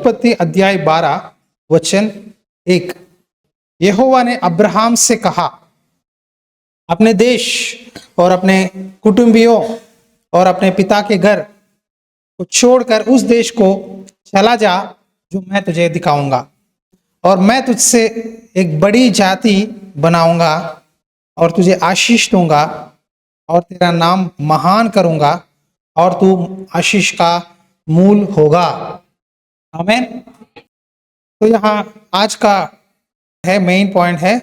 उत्पत्ति अध्याय 12 वचन 1। यहोवा ने अब्राहम से कहा, अपने देश और अपने कुटुंबियों और अपने पिता के घर को छोड़कर उस देश को चला जा जो मैं तुझे दिखाऊंगा, और मैं तुझसे एक बड़ी जाति बनाऊंगा और तुझे आशीष दूंगा और तेरा नाम महान करूंगा और तू आशीष का मूल होगा। आमीन। तो यहाँ आज का है मेन पॉइंट है,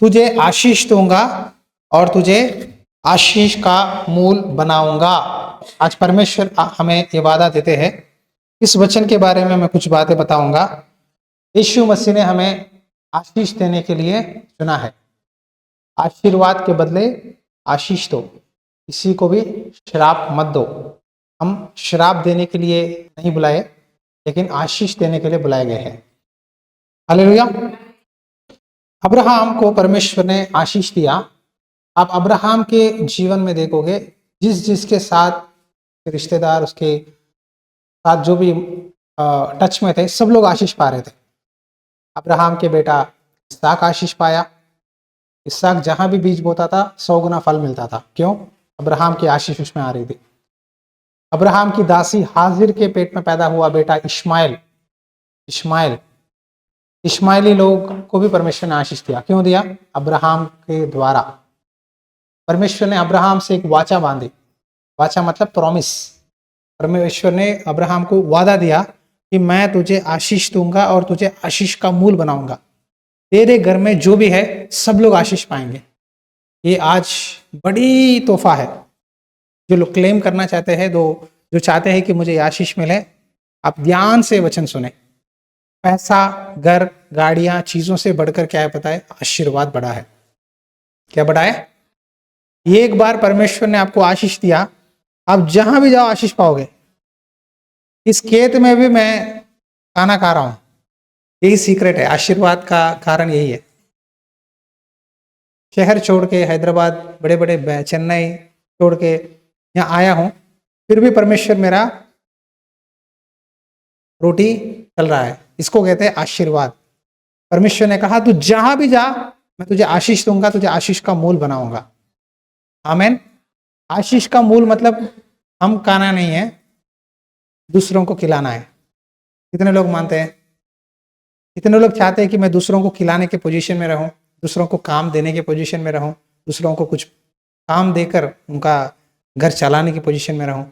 तुझे आशीष दूंगा और तुझे आशीष का मूल बनाऊंगा। आज परमेश्वर हमें ये वादा देते हैं। इस वचन के बारे में मैं कुछ बातें बताऊंगा। यीशु मसीह ने हमें आशीष देने के लिए चुना है। आशीर्वाद के बदले आशीष दो, किसी को भी श्राप मत दो। हम श्राप देने के लिए नहीं बुलाए, लेकिन आशीष देने के लिए बुलाए गए हैं। हालेलुया। अब्राहम को परमेश्वर ने आशीष दिया। आप अब्राहम के जीवन में देखोगे, जिसके साथ रिश्तेदार, उसके साथ जो भी टच में थे, सब लोग आशीष पा रहे थे। अब्राहम के बेटा इसहाक आशीष पाया। इसहाक जहां भी बीज बोता था 100 गुना फल मिलता था। क्यों? अब्राहम की आशीष उसमें आ रही थी। अब्राहम की दासी हाजिर के पेट में पैदा हुआ बेटा इश्माइली लोग को भी परमेश्वर ने आशीष दिया। क्यों दिया? अब्राहम के द्वारा। परमेश्वर ने अब्राहम से एक वाचा बांधी। वाचा मतलब प्रॉमिस। परमेश्वर ने अब्राहम को वादा दिया कि मैं तुझे आशीष दूंगा और तुझे आशीष का मूल बनाऊंगा। तेरे घर में जो भी है सब लोग आशीष पाएंगे। ये आज बड़ी तोहफा है। जो लोग क्लेम करना चाहते हैं, जो चाहते हैं कि मुझे आशीष मिले, आप ध्यान से वचन सुने। पैसा, घर, गाड़ियां, चीजों से बढ़कर क्या है पता है? आशीर्वाद बड़ा है। क्या बड़ा है? एक बार परमेश्वर ने आपको आशीष दिया, आप जहां भी जाओ आशीष पाओगे। इस खेत में भी मैं खाना खा रहा हूं, यही सीक्रेट है। आशीर्वाद का कारण यही है। शहर छोड़ के, हैदराबाद, बड़े बड़े चेन्नई छोड़ के यहाँ आया हूं, फिर भी परमेश्वर मेरा रोटी चल रहा है। इसको कहते हैं आशीर्वाद। परमेश्वर ने कहा तू जहां भी जा मैं तुझे आशीष दूंगा, तुझे आशीष का मूल बनाऊंगा। आमीन। आशीष का मूल मतलब हम खाना नहीं है, दूसरों को खिलाना है। कितने लोग मानते हैं? कितने लोग चाहते हैं कि मैं दूसरों को खिलाने के पोजीशन में रहूं, दूसरों को काम देने के पोजीशन में रहूं, दूसरों को कुछ काम देकर उनका घर चलाने की पोजीशन में रहूं?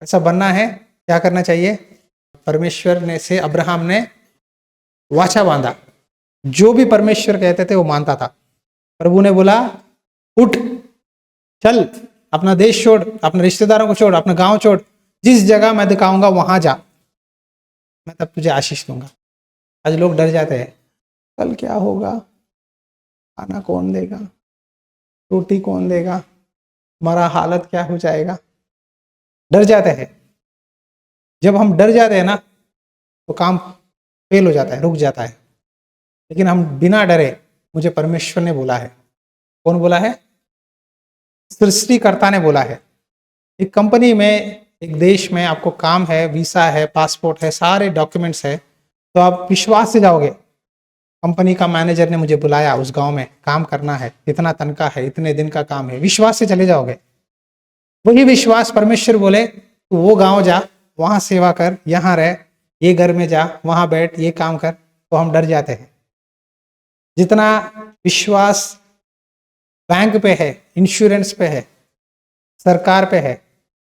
ऐसा बनना है, क्या करना चाहिए? परमेश्वर ने से अब्राहम ने वाचा बांधा। जो भी परमेश्वर कहते थे वो मानता था। प्रभु ने बोला उठ, चल, अपना देश छोड़, अपने रिश्तेदारों को छोड़, अपना गांव छोड़, जिस जगह मैं दिखाऊंगा वहां जा, मैं तब तुझे आशीष दूंगा। आज लोग डर जाते हैं, कल क्या होगा, खाना कौन देगा, रोटी कौन देगा, हमारा हालत क्या हो जाएगा। डर जाते हैं। जब हम डर जाते हैं ना तो काम फेल हो जाता है, रुक जाता है। लेकिन हम बिना डरे, मुझे परमेश्वर ने बोला है। कौन बोला है? सृष्टिकर्ता ने बोला है। एक कंपनी में, एक देश में आपको काम है, वीसा है, पासपोर्ट है, सारे डॉक्यूमेंट्स है, तो आप विश्वास से जाओगे। कंपनी का मैनेजर ने मुझे बुलाया, उस गांव में काम करना है, इतना तनख्वाह है, इतने दिन का काम है, विश्वास से चले जाओगे। वही विश्वास परमेश्वर बोले तो वो गांव जा, वहां सेवा कर, यहाँ रह, ये घर में जा, वहां बैठ, ये काम कर, तो हम डर जाते हैं। जितना विश्वास बैंक पे है, इंश्योरेंस पे है, सरकार पे है,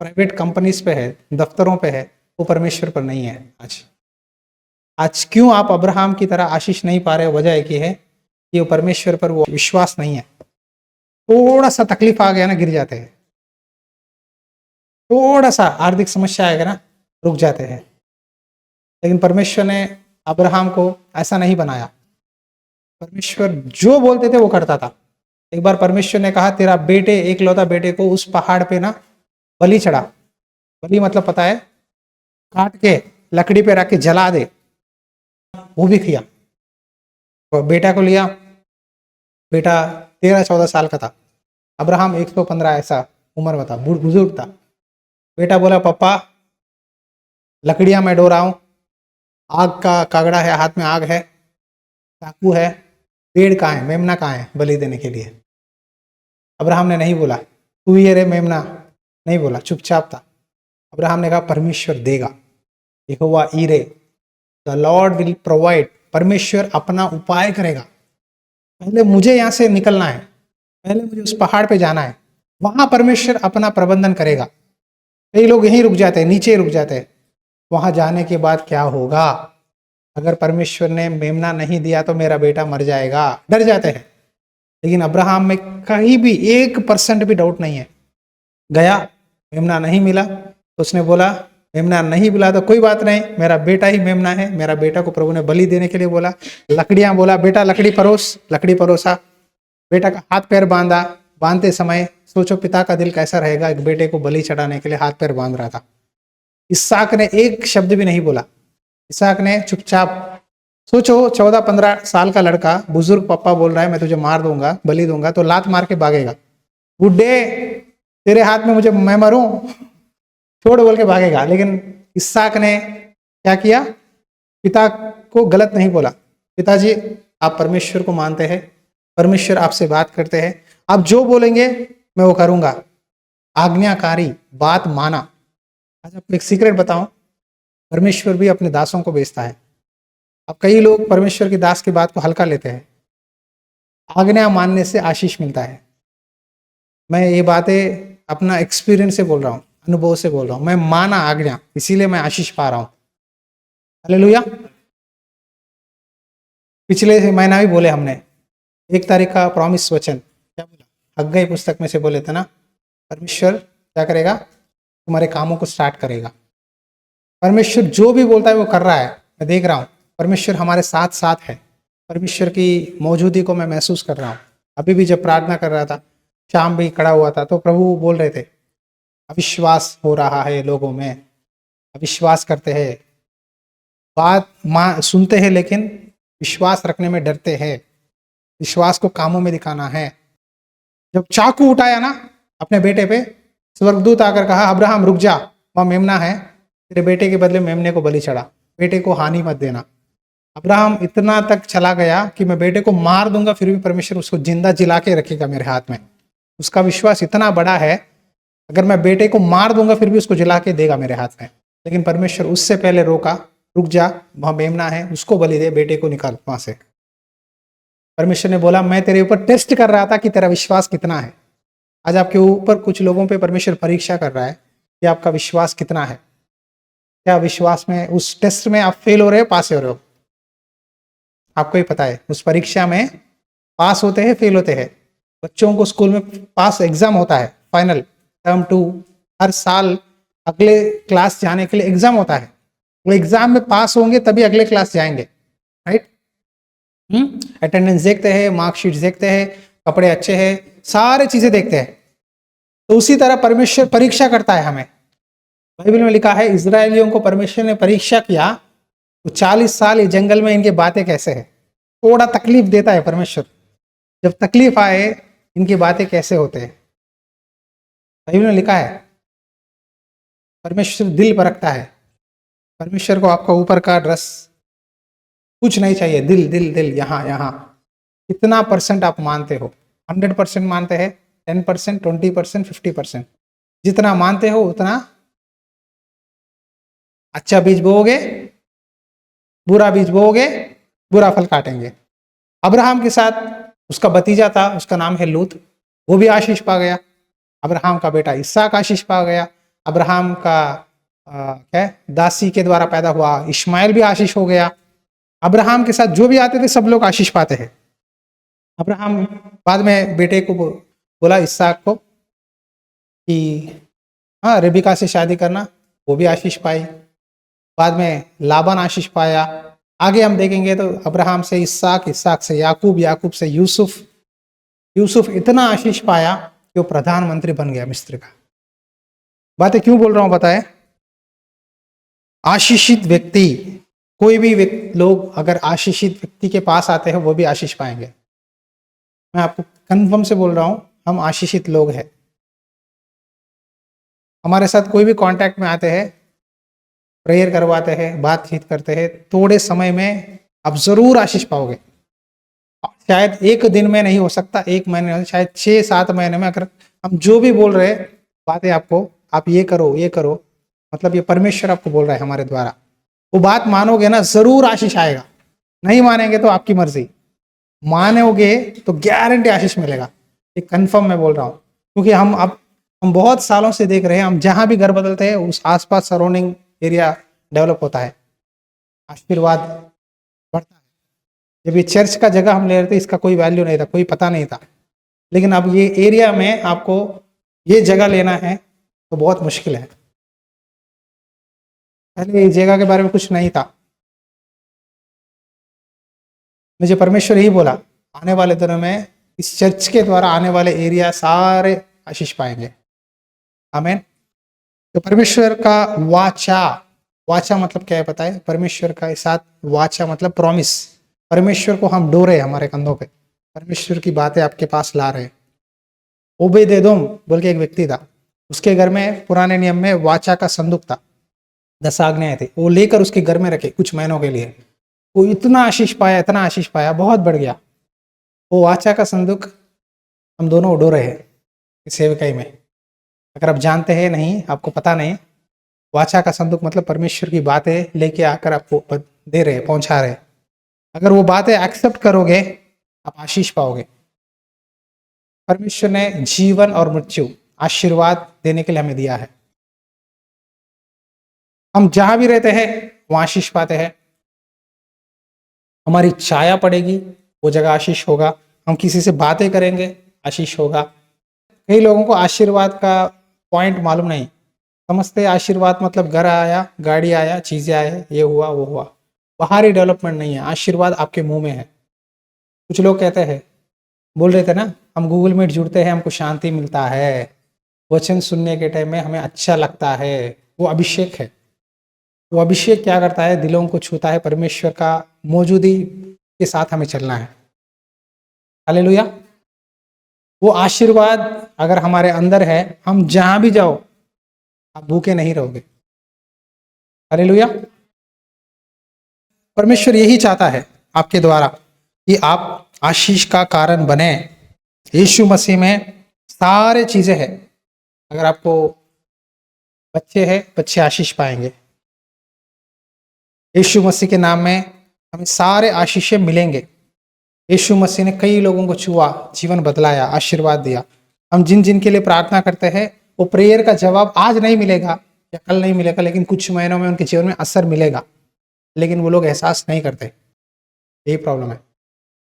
प्राइवेट कंपनीज पे है, दफ्तरों पे है, वो परमेश्वर पर नहीं है। आज क्यों आप अब्राहम की तरह आशीष नहीं पा रहे? वजह एक ही है कि वो परमेश्वर पर वो विश्वास नहीं है। थोड़ा सा तकलीफ आ गया ना, गिर जाते हैं। थोड़ा सा आर्थिक समस्या आएगा ना, रुक जाते हैं। लेकिन परमेश्वर ने अब्राहम को ऐसा नहीं बनाया। परमेश्वर जो बोलते थे वो करता था। एक बार परमेश्वर ने कहा तेरा बेटे, एकलौता बेटे को उस पहाड़ पे ना बलि चढ़ा। बलि मतलब पता है? काट के लकड़ी पे रख के जला दे। वो भी किया। तो बेटा को लिया। बेटा 13-14 साल का था। अब्राहम 115 ऐसा उम्र में था, बुजुर्ग था। बेटा बोला पापा लकड़ियां मैं डो रहा हूं, आग का कागड़ा है, हाथ में आग है, चाकू है, पेड़ कहाँ है, मेमना कहाँ है बलि देने के लिए? अब्राहम ने नहीं बोला तू ये रे मेमना, नहीं बोला, चुपचाप था। अब्राहम ने कहा परमेश्वर देगा, यहोवा ईरे, द लॉर्ड विल प्रोवाइड, परमेश्वर अपना उपाय करेगा। पहले मुझे यहाँ से निकलना है, पहले मुझे उस पहाड़ पे जाना है, वहां परमेश्वर अपना प्रबंधन करेगा। कई लोग यहीं रुक जाते हैं, नीचे रुक जाते हैं। वहां जाने के बाद क्या होगा? अगर परमेश्वर ने मेमना नहीं दिया तो मेरा बेटा मर जाएगा, डर जाते हैं। लेकिन अब्राहम में कहीं भी 1% भी डाउट नहीं है। गया, मेमना नहीं मिला तो उसने बोला मेमना नहीं मिला तो कोई बात नहीं, मेरा बेटा ही मेमना है, मेरा बेटा को प्रभु ने बलि देने के लिए बोला। लकड़ियां, बोला बेटा लकड़ी परोस, लकड़ी परोसा, बेटा का हाथ पैर बांधा। बांधते समय सोचो पिता का दिल कैसा रहेगा, एक बेटे को बलि चढ़ाने के लिए हाथ पैर बांध रहा था। इसहाक ने एक शब्द भी नहीं बोला, इसहाक ने चुपचाप, सोचो 14-15 साल का लड़का, बुजुर्ग पापा बोल रहा है मैं तुझे मार दूंगा, बलि दूंगा, तो लात मार के भागेगा। बुड्ढे तेरे हाथ में मुझे, मैं मरूं, छोड़ बोल के भागेगा। लेकिन इसहाक ने क्या किया? पिता को गलत नहीं बोला, पिताजी आप परमेश्वर को मानते हैं, परमेश्वर आपसे बात करते हैं, आप जो बोलेंगे मैं वो करूंगा, आज्ञाकारी, बात माना। आज आपको एक सीक्रेट बताऊं, परमेश्वर भी अपने दासों को भेजता है। अब कई लोग परमेश्वर की दास की बात को हल्का लेते हैं। आज्ञा मानने से आशीष मिलता है। मैं ये बातें अपना एक्सपीरियंस से बोल रहा हूँ, अनुभव से बोल रहा हूँ। मैं माना आज्ञा, इसीलिए मैं आशीष पा रहा हूँ। हालेलुया। पिछले महीना भी बोले हमने, 1 तारीख का प्रॉमिस वचन, क्या बोला? हग्गई पुस्तक में से बोले थे ना, परमेश्वर क्या करेगा? तुम्हारे कामों को स्टार्ट करेगा। परमेश्वर जो भी बोलता है वो कर रहा है, मैं देख रहा हूँ। परमेश्वर हमारे साथ साथ है, परमेश्वर की मौजूदगी को मैं महसूस कर रहा हूँ। अभी भी जब प्रार्थना कर रहा था, शाम भी खड़ा हुआ था, तो प्रभु बोल रहे थे अविश्वास हो रहा है लोगों में, अविश्वास करते हैं, बात सुनते हैं लेकिन विश्वास रखने में डरते हैं, विश्वास को कामों में दिखाना है। जब चाकू उठाया ना अपने बेटे पे, स्वर्गदूत आकर कहा अब्राहम रुक जा, वहां मेमना है, तेरे बेटे के बदले मेमने को बलि चढ़ा, बेटे को हानि मत देना। अब्राहम इतना तक चला गया कि मैं बेटे को मार दूंगा फिर भी परमेश्वर उसको जिंदा जिला के रखेगा मेरे हाथ में। उसका विश्वास इतना बड़ा है, अगर मैं बेटे को मार दूंगा फिर भी उसको जिला के देगा मेरे हाथ में। लेकिन परमेश्वर उससे पहले रोका, रुक जा, वहां मेमना है, उसको बलि दे, बेटे को निकाल वहां से। परमेश्वर ने बोला मैं तेरे ऊपर टेस्ट कर रहा था कि तेरा विश्वास कितना है। आज आपके ऊपर कुछ लोगों पे परमेश्वर परीक्षा कर रहा है कि आपका विश्वास कितना है। क्या विश्वास में उस टेस्ट में आप फेल हो रहे हो, पास हो रहे हो? आपको ही पता है। उस परीक्षा में पास होते हैं, फेल होते हैं। बच्चों को स्कूल में पास एग्जाम होता है, फाइनल टर्म 2, हर साल अगले क्लास जाने के लिए एग्जाम होता है। वो एग्जाम में पास होंगे तभी अगले क्लास जाएंगे, राइट? अटेंडेंस देखते हैं, मार्कशीट देखते हैं, कपड़े अच्छे हैं, सारे चीजें देखते हैं। तो उसी तरह परमेश्वर परीक्षा करता है हमें। बाइबल में लिखा है इजरायलियों को परमेश्वर ने परीक्षा किया, तो 40 साल ये जंगल में इनकी बातें कैसे है, थोड़ा तकलीफ देता है परमेश्वर। जब तकलीफ आए इनकी बातें कैसे होते हैं। बाइबल में लिखा है परमेश्वर दिल परखता है। परमेश्वर को आपका ऊपर का ड्रेस कुछ नहीं चाहिए, दिल दिल दिल, यहाँ यहाँ कितना परसेंट आप मानते हो? 100% मानते हैं, 10%, 20%, 50%, जितना मानते हो उतना अच्छा बीज बोओगे, बुरा बीज बोओगे, बुरा फल काटेंगे। अब्राहम के साथ उसका भतीजा था, उसका नाम है लूत, वो भी आशीष पा गया। अब्राहम का बेटा इसहाक आशीष पा गया। अब्राहम का क्या दासी के द्वारा पैदा हुआ इश्माइल भी आशीष हो गया। अब्राहम के साथ जो भी आते थे सब लोग आशीष पाते हैं। अब्राहम बाद में बेटे को बोला इसहाक को कि हाँ रेबिका से शादी करना, वो भी आशीष पाई। बाद में लाबान आशीष पाया। आगे हम देखेंगे तो अब्राहम से इसहाक, इसहाक से याकूब, याकूब से यूसुफ, यूसुफ इतना आशीष पाया कि वो प्रधानमंत्री बन गया मिस्र का। बातें क्यों बोल रहा हूं बताए? आशीषित व्यक्ति, कोई भी लोग अगर आशीषित व्यक्ति के पास आते हैं वो भी आशीष पाएंगे। मैं आपको कन्फर्म से बोल रहा हूं, हम आशीषित लोग हैं। हमारे साथ कोई भी कांटेक्ट में आते हैं प्रेयर करवाते हैं, बातचीत करते हैं, थोड़े समय में आप जरूर आशीष पाओगे। शायद एक दिन में नहीं हो सकता, एक महीने में, शायद 6-7 महीने में। अगर हम जो भी बोल रहे हैं बातें आपको, आप ये करो ये करो, मतलब ये परमेश्वर आपको बोल रहा है हमारे द्वारा, वो बात मानोगे ना, जरूर आशीष आएगा। नहीं मानेंगे तो आपकी मर्जी, मानोगे तो गारंटी आशीष मिलेगा। ये कंफर्म मैं बोल रहा हूँ, क्योंकि हम बहुत सालों से देख रहे हैं, हम जहां भी घर बदलते हैं उस आसपास सराउंडिंग एरिया डेवलप होता है, आशीर्वाद बढ़ता है। जब ये चर्च का जगह हम ले रहे थे, इसका कोई वैल्यू नहीं था, कोई पता नहीं था, लेकिन अब ये एरिया में आपको ये जगह लेना है तो बहुत मुश्किल है। पहले इस जगह के बारे में कुछ नहीं था। मुझे परमेश्वर यही बोला, आने वाले दिनों में इस चर्च के द्वारा आने वाले एरिया सारे आशीष पाएंगे। आमीन। तो परमेश्वर का वाचा, वाचा मतलब क्या है पता है? परमेश्वर का साथ वाचा मतलब प्रॉमिस। परमेश्वर को हम डोरे हमारे कंधों पे, परमेश्वर की बातें आपके पास ला रहे हैं। ओबेदेदोम बोल के एक व्यक्ति था, उसके घर में पुराने नियम में वाचा का संदूक था, 10 आज्ञाएं थे, वो लेकर उसके घर में रखे कुछ महीनों के लिए। वो इतना आशीष पाया, इतना आशीष पाया, बहुत बढ़ गया। वो वाचा का संदूक हम दोनों उड़ो रहे हैं इस सेवकाई में। अगर आप जानते हैं नहीं, आपको पता नहीं, वाचा का संदूक मतलब परमेश्वर की बातें लेके आकर आपको दे रहे, पहुंचा रहे। अगर वो बातें एक्सेप्ट करोगे आप आशीष पाओगे। परमेश्वर ने जीवन और मृत्यु, आशीर्वाद देने के लिए हमें दिया है। हम जहां भी रहते हैं वहां आशीष पाते हैं। हमारी छाया पड़ेगी, वो जगह आशीष होगा। हम किसी से बातें करेंगे, आशीष होगा। कई लोगों को आशीर्वाद का पॉइंट मालूम नहीं, समझते आशीर्वाद मतलब घर आया, गाड़ी आया, चीजें आए, ये हुआ वो हुआ। बाहरी डेवलपमेंट नहीं है, आशीर्वाद आपके मुंह में है। कुछ लोग कहते हैं, बोल रहे थे ना, हम गूगल मीट जुड़ते हैं, हमको शांति मिलता है, वचन सुनने के टाइम में हमें अच्छा लगता है। वो अभिषेक है। वो अभिषेक क्या करता है? दिलों को छूता है। परमेश्वर का मौजूदी के साथ हमें चलना है। हालेलुया। वो आशीर्वाद अगर हमारे अंदर है, हम जहां भी जाओ आप भूखे नहीं रहोगे। हालेलुया। परमेश्वर यही चाहता है आपके द्वारा कि आप आशीष का कारण बने। यीशु मसीह में सारे चीजें हैं। अगर आपको बच्चे हैं, बच्चे आशीष पाएंगे। यीशु मसीह के नाम में हमें सारे आशीषें मिलेंगे। यीशु मसीह ने कई लोगों को छुआ, जीवन बदलाया, आशीर्वाद दिया। हम जिन जिन के लिए प्रार्थना करते हैं, वो प्रेयर का जवाब आज नहीं मिलेगा या कल नहीं मिलेगा, लेकिन कुछ महीनों में उनके जीवन में असर मिलेगा। लेकिन वो लोग एहसास नहीं करते, यही प्रॉब्लम है।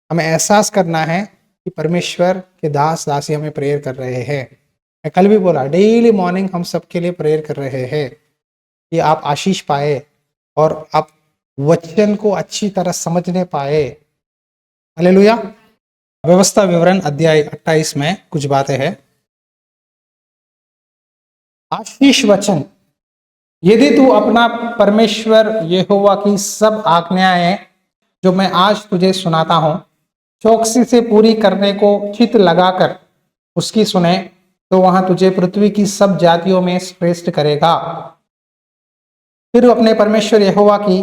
हमें एहसास करना है कि परमेश्वर के दास दासी हमें प्रेयर कर रहे हैं। मैं कल भी बोला, डेली मॉर्निंग हम सबके लिए प्रेयर कर रहे हैं कि आप आशीष पाए और आप वचन को अच्छी तरह समझने पाए। हालेलुया। व्यवस्था विवरण अध्याय 28 में कुछ बातें हैं। आशीष वचन, यदि तू अपना परमेश्वर यहोवा की सब आज्ञाएं जो मैं आज तुझे सुनाता हूं चौकसी से पूरी करने को चित्त लगाकर उसकी सुने, तो वहां तुझे पृथ्वी की सब जातियों में श्रेष्ठ करेगा। फिर अपने परमेश्वर यहोवा की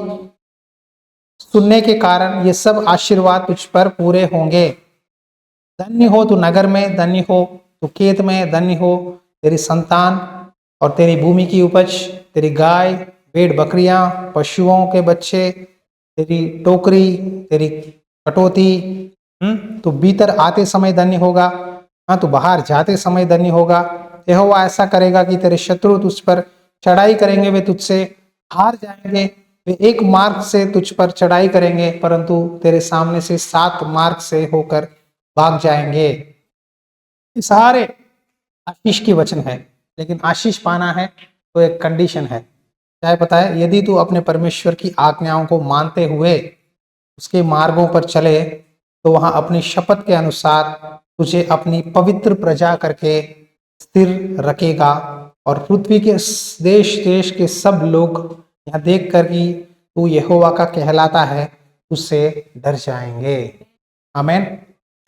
सुनने के कारण ये सब आशीर्वाद तुझ पर पूरे होंगे। धन्य हो तू नगर में, धन्य हो तू खेत में, धन्य हो तेरी संतान और तेरी भूमि की उपज, तेरी गाय, भेड़ बकरियां, पशुओं के बच्चे, तेरी टोकरी, तेरी कटोती। तू भीतर आते समय धन्य होगा, हाँ, तू बाहर जाते समय धन्य होगा। यहोवा ऐसा करेगा कि तेरे शत्रु तुझ पर चढ़ाई करेंगे, वे तुझसे हार जाएंगे। वे एक मार्ग से तुझ पर चढ़ाई करेंगे, परंतु तेरे सामने से 7 मार्ग से होकर भाग जाएंगे। ये सारे आशीष की वचन है, लेकिन आशीष पाना है तो एक कंडीशन है। क्या है पता है? यदि तू अपने परमेश्वर की आज्ञाओं को मानते हुए उसके मार्गों पर चले, तो वहां अपनी शपथ के अनुसार तुझे अपनी पवित्र प्रजा करके स्थिर रखेगा, और पृथ्वी के देश देश के सब लोग यह देख कर कि तू यहोवा का कहलाता है, उससे डर जाएंगे। आमीन।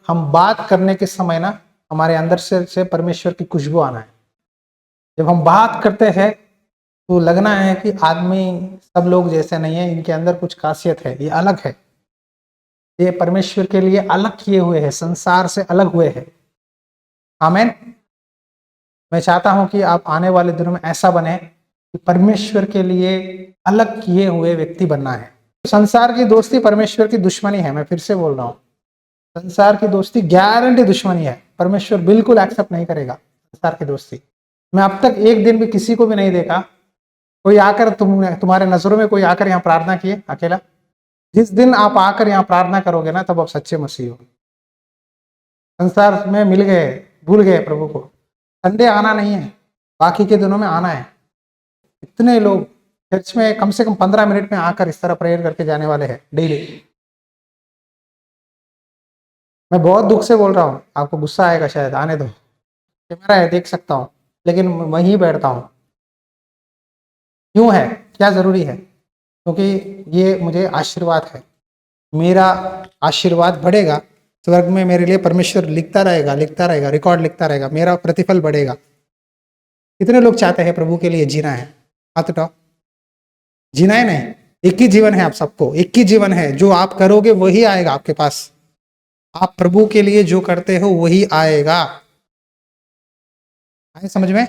हम बात करने के समय ना, हमारे अंदर से परमेश्वर की खुशबू आना है। जब हम बात करते हैं तो लगना है कि आदमी सब लोग जैसे नहीं है, इनके अंदर कुछ खासियत है, ये अलग है, ये परमेश्वर के लिए अलग किए हुए हैं, संसार से अलग हुए हैं। आमीन। मैं चाहता हूं कि आप आने वाले दिनों में ऐसा बने कि परमेश्वर के लिए अलग किए हुए व्यक्ति बनना है। संसार की दोस्ती परमेश्वर की दुश्मनी है। मैं फिर से बोल रहा हूं, संसार की दोस्ती गारंटी दुश्मनी है। परमेश्वर बिल्कुल एक्सेप्ट नहीं करेगा संसार की दोस्ती। मैं अब तक एक दिन भी किसी को भी नहीं देखा कोई आकर तुम्हारे नजरों में कोई आकर यहाँ प्रार्थना किए अकेला। जिस दिन आप आकर यहाँ प्रार्थना करोगे ना, तब आप सच्चे मसीह हो। संसार में मिल गए, भूल गए प्रभु को। संडे आना नहीं है, बाकी के दिनों में आना है। इतने लोग चर्च में कम से कम 15 मिनट में आकर इस तरह प्रेयर करके जाने वाले हैं डेली। मैं बहुत दुख से बोल रहा हूँ, आपको गुस्सा आएगा शायद, आने दो, कैमरा है देख सकता हूँ, लेकिन वहीं बैठता हूँ। क्यों है, क्या जरूरी है? क्योंकि ये मुझे आशीर्वाद है, मेरा आशीर्वाद बढ़ेगा स्वर्ग में, मेरे लिए परमेश्वर लिखता रहेगा, लिखता रहेगा, रिकॉर्ड लिखता रहेगा, मेरा प्रतिफल बढ़ेगा। कितने लोग चाहते हैं प्रभु के लिए जीना है? हाथ उठाओ। जीना है नहीं, एक ही जीवन है आप सबको, एक ही जीवन है। जो आप करोगे वही आएगा आपके पास। आप प्रभु के लिए जो करते हो वही आएगा। आए समझ में?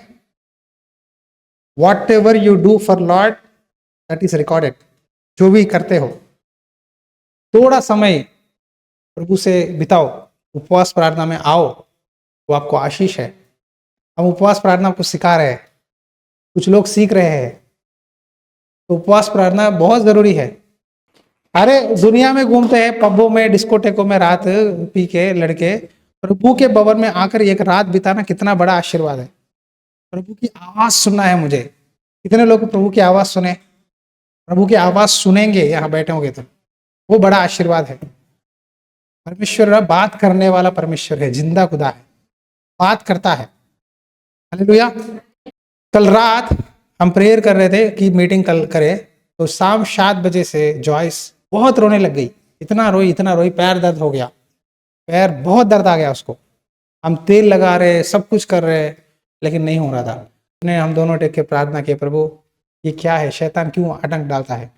What ever you do for Lord that is recorded. जो भी करते हो, थोड़ा समय प्रभु से बिताओ, उपवास प्रार्थना में आओ, वो आपको आशीष है। हम उपवास प्रार्थना आपको सिखा रहे हैं, कुछ लोग सीख रहे हैं, तो उपवास प्रार्थना बहुत जरूरी है। अरे दुनिया में घूमते हैं, पबों में, डिस्कोटेकों में रात पी के लड़के, प्रभु के भवन में आकर एक रात बिताना कितना बड़ा आशीर्वाद है। प्रभु की आवाज सुनना है मुझे। कितने लोग प्रभु की आवाज सुने? प्रभु की आवाज सुनेंगे यहाँ बैठे होंगे तो वो बड़ा आशीर्वाद है। परमेश्वर बात करने वाला परमेश्वर है, जिंदा खुदा है, बात करता है। हालेलुया। कल रात हम प्रेयर कर रहे थे कि मीटिंग कल करे, तो शाम 7 बजे से जॉयस बहुत रोने लग गई। इतना रोई, पैर दर्द हो गया, पैर बहुत दर्द आ गया उसको। हम तेल लगा रहे, सब कुछ कर रहे, लेकिन नहीं हो रहा था। उसने हम दोनों टेक के प्रार्थना किए, प्रभु ये क्या है, शैतान क्यों आतंक डालता है?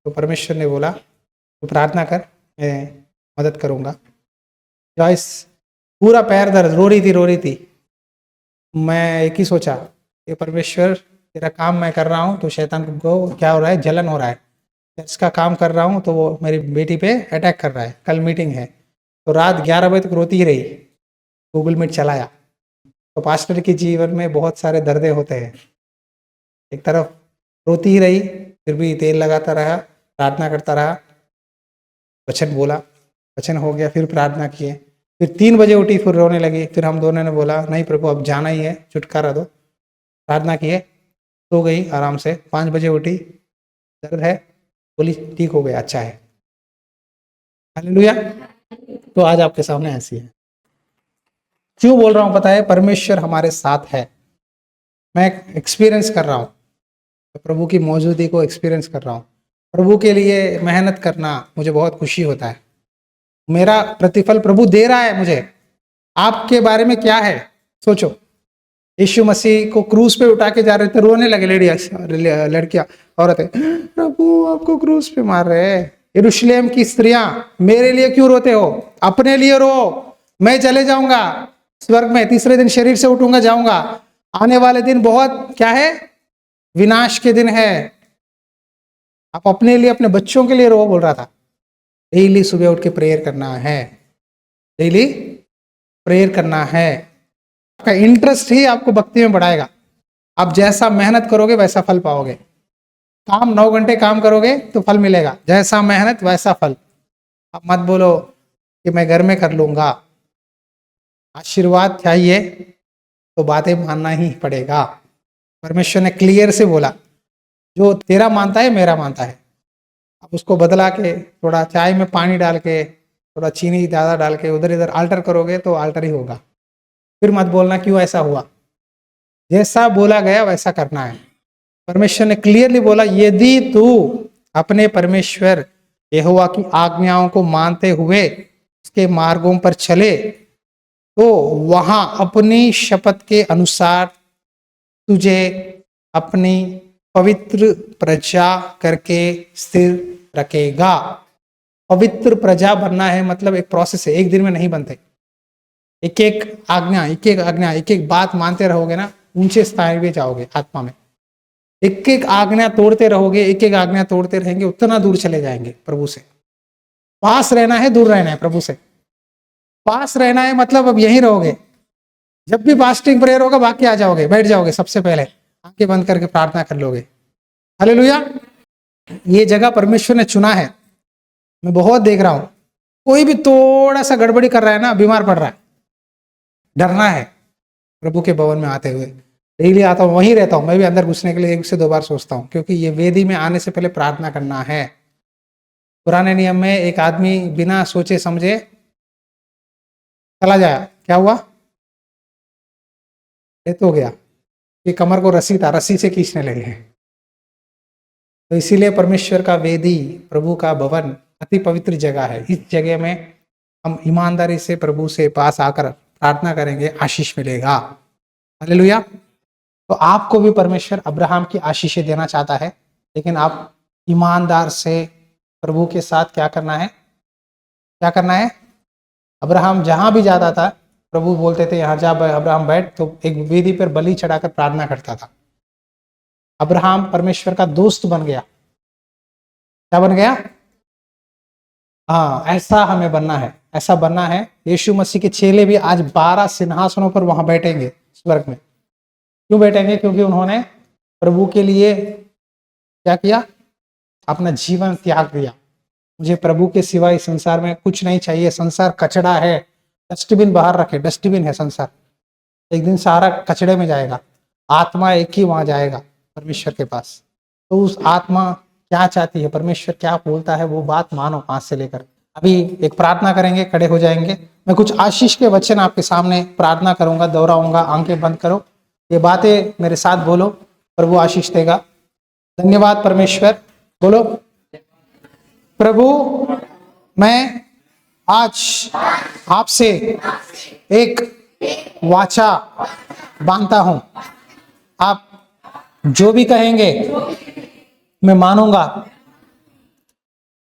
तो परमेश्वर ने बोला तो प्रार्थना कर, मैं मदद करूंगा। जॉयस पूरा पैर दर्द, रो रही थी। मैं एक ही सोचा, ये परमेश्वर तेरा काम मैं कर रहा हूँ तो शैतान को क्या हो रहा है, जलन हो रहा है। इसका काम कर रहा हूँ तो वो मेरी बेटी पे अटैक कर रहा है। कल मीटिंग है, तो रात 11 बजे तक रोती ही रही। गूगल मीट चलाया, तो पास्टर के जीवन में बहुत सारे दर्दे होते हैं। एक तरफ रोती ही रही, फिर भी तेल लगाता रहा, प्रार्थना करता रहा, वचन बोला, वचन हो गया, फिर प्रार्थना किए, फिर 3 बजे उठी, फिर रोने लगी। फिर हम दोनों ने बोला नहीं प्रभु अब जाना ही है, छुटकारा दो। प्रार्थना किए, सो गई आराम से। 5 बजे उठी, दर्द है, बोली ठीक हो गया, अच्छा है। हालेलुया। तो आज आपके सामने ऐसी है। क्यों बोल रहा हूं पता है? परमेश्वर हमारे साथ है। मैं एक्सपीरियंस कर रहा हूं, प्रभु की मौजूदगी को एक्सपीरियंस कर रहा हूं। प्रभु के लिए मेहनत करना मुझे बहुत खुशी होता है। मेरा प्रतिफल प्रभु दे रहा है मुझे। आपके बारे में क्या है सोचो। यीशु मसीह को क्रूज पे उठा के जा रहे थे, रोने लगे लड़कियां, औरतें, प्रभु आपको क्रूज पे मार रहे हैं। यरूशलेम की स्त्रियां, मेरे लिए क्यों रोते हो? अपने लिए रो, मैं चले जाऊंगा स्वर्ग में, तीसरे दिन शरीर से उठूंगा, जाऊंगा। आने वाले दिन बहुत क्या है, विनाश के दिन है। आप अपने लिए, अपने बच्चों के लिए रो, बोल रहा था। डेली सुबह उठ के प्रेयर करना है, डेली प्रेयर करना है। आपका इंटरेस्ट ही आपको भक्ति में बढ़ाएगा। आप जैसा मेहनत करोगे वैसा फल पाओगे। काम 9 घंटे काम करोगे तो फल मिलेगा, जैसा मेहनत वैसा फल। आप मत बोलो कि मैं घर में कर लूंगा। आशीर्वाद चाहिए तो बातें मानना ही पड़ेगा। परमेश्वर ने क्लियर से बोला, जो तेरा मानता है मेरा मानता है। आप उसको बदला के, थोड़ा चाय में पानी डाल के, थोड़ा चीनी ज़्यादा डाल के उधर इधर आल्टर करोगे तो आल्टर ही होगा। फिर मत बोलना क्यों ऐसा हुआ। जैसा बोला गया वैसा करना है। परमेश्वर ने क्लियरली बोला, यदि तू अपने परमेश्वर यहोवा की आज्ञाओं को मानते हुए उसके मार्गों पर चले, तो वहां अपनी शपथ के अनुसार तुझे अपनी पवित्र प्रजा करके स्थिर रखेगा। पवित्र प्रजा बनना है मतलब एक प्रोसेस है, एक दिन में नहीं बनते। एक एक आज्ञा एक एक बात मानते रहोगे ना, ऊंचे स्थान पे जाओगे आत्मा में। एक एक आज्ञा तोड़ते रहोगे, एक एक आज्ञा तोड़ते रहेंगे, उतना दूर चले जाएंगे प्रभु से। पास रहना है, दूर रहना है प्रभु से। पास रहना है मतलब अब यहीं रहोगे, जब भी फास्टिंग प्रेयर होगा बाकी आ जाओगे, बैठ जाओगे, सबसे पहले आंखें बंद करके प्रार्थना कर लोगे। हालेलुया। ये जगह परमेश्वर ने चुना है। मैं बहुत देख रहा हूं, कोई भी थोड़ा सा गड़बड़ी कर रहा है ना, बीमार पड़ रहा है। डरना है प्रभु के भवन में आते हुए। डेली आता हूँ, वहीं रहता हूँ, मैं भी अंदर घुसने के लिए 1 से 2 बार सोचता हूँ, क्योंकि ये वेदी में आने से पहले प्रार्थना करना है। पुराने नियम में एक आदमी बिना सोचे समझे चला जाया, क्या हुआ? डेथ हो गया। ये कमर को रस्सी था, रस्सी से खींचने लगे। तो इसीलिए परमेश्वर का वेदी, प्रभु का भवन अति पवित्र जगह है। इस जगह में हम ईमानदारी से प्रभु से पास आकर प्रार्थना करेंगे, आशीष मिलेगा। हालेलुया। तो आपको भी परमेश्वर अब्राहम की आशीषें देना चाहता है, लेकिन आप ईमानदार से प्रभु के साथ क्या करना है? क्या करना है? अब्राहम जहां भी जाता था, प्रभु बोलते थे यहाँ जा अब्राहम बैठ, तो एक वेदी पर बलि चढ़ाकर प्रार्थना करता था। अब्राहम परमेश्वर का दोस्त बन गया। क्या बन गया? हाँ, ऐसा हमें बनना है, ऐसा बनना है। यीशु मसीह के चेले भी आज 12 सिंहासनों पर वहां बैठेंगे स्वर्ग में। क्यों बैठेंगे? क्योंकि उन्होंने प्रभु के लिए क्या किया? अपना जीवन त्याग दिया। मुझे प्रभु के सिवा इस संसार में कुछ नहीं चाहिए। संसार कचड़ा है, डस्टबिन बाहर रखे, डस्टबिन है संसार। एक दिन सारा कचड़े में जाएगा, आत्मा एक ही वहां जाएगा परमेश्वर के पास। तो उस आत्मा क्या चाहती है, परमेश्वर क्या बोलता है, वो बात मानो आज से लेकर। अभी एक प्रार्थना करेंगे, खड़े हो जाएंगे। मैं कुछ आशीष के वचन आपके सामने प्रार्थना करूंगा, दोहराऊंगा। आंखें बंद करो, ये बातें मेरे साथ बोलो, प्रभु आशीष देगा। धन्यवाद परमेश्वर। बोलो, प्रभु मैं आज आपसे एक वाचा बांधता हूं। आप जो भी कहेंगे मैं मानूंगा,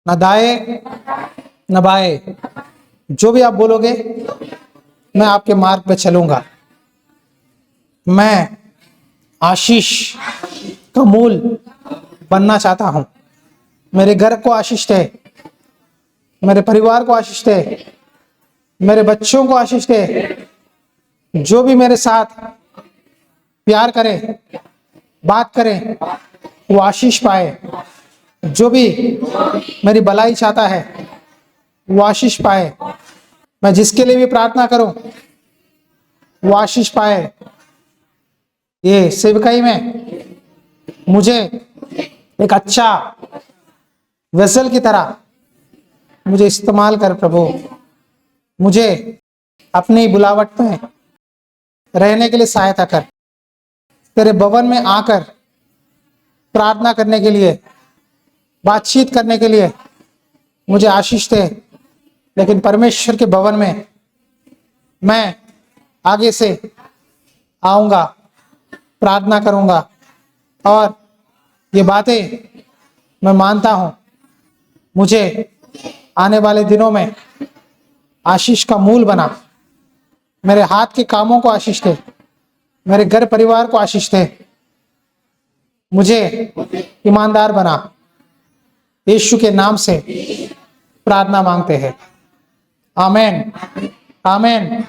न दाएं न बाएं, जो भी आप बोलोगे मैं आपके मार्ग पे चलूंगा। मैं आशीष का मूल बनना चाहता हूं। मेरे घर को आशीष दे, मेरे परिवार को आशीष दे, मेरे बच्चों को आशीष दे। जो भी मेरे साथ प्यार करे, बात करे, वो आशीष पाए। जो भी मेरी भलाई चाहता है वो आशीष पाए। मैं जिसके लिए भी प्रार्थना करूं वो आशीष पाए। ये सेवकाई में मुझे एक अच्छा वेसल की तरह मुझे इस्तेमाल कर प्रभु। मुझे अपनी बुलावट में रहने के लिए सहायता कर। तेरे भवन में आकर प्रार्थना करने के लिए, बातचीत करने के लिए मुझे आशीष दे। लेकिन परमेश्वर के भवन में मैं आगे से आऊंगा, प्रार्थना करूंगा, और ये बातें मैं मानता हूं। मुझे आने वाले दिनों में आशीष का मूल बना। मेरे हाथ के कामों को आशीष दे, मेरे घर परिवार को आशीष दे। मुझे ईमानदार बना। यीशु के नाम से प्रार्थना मांगते हैं, आमेन, आमेन।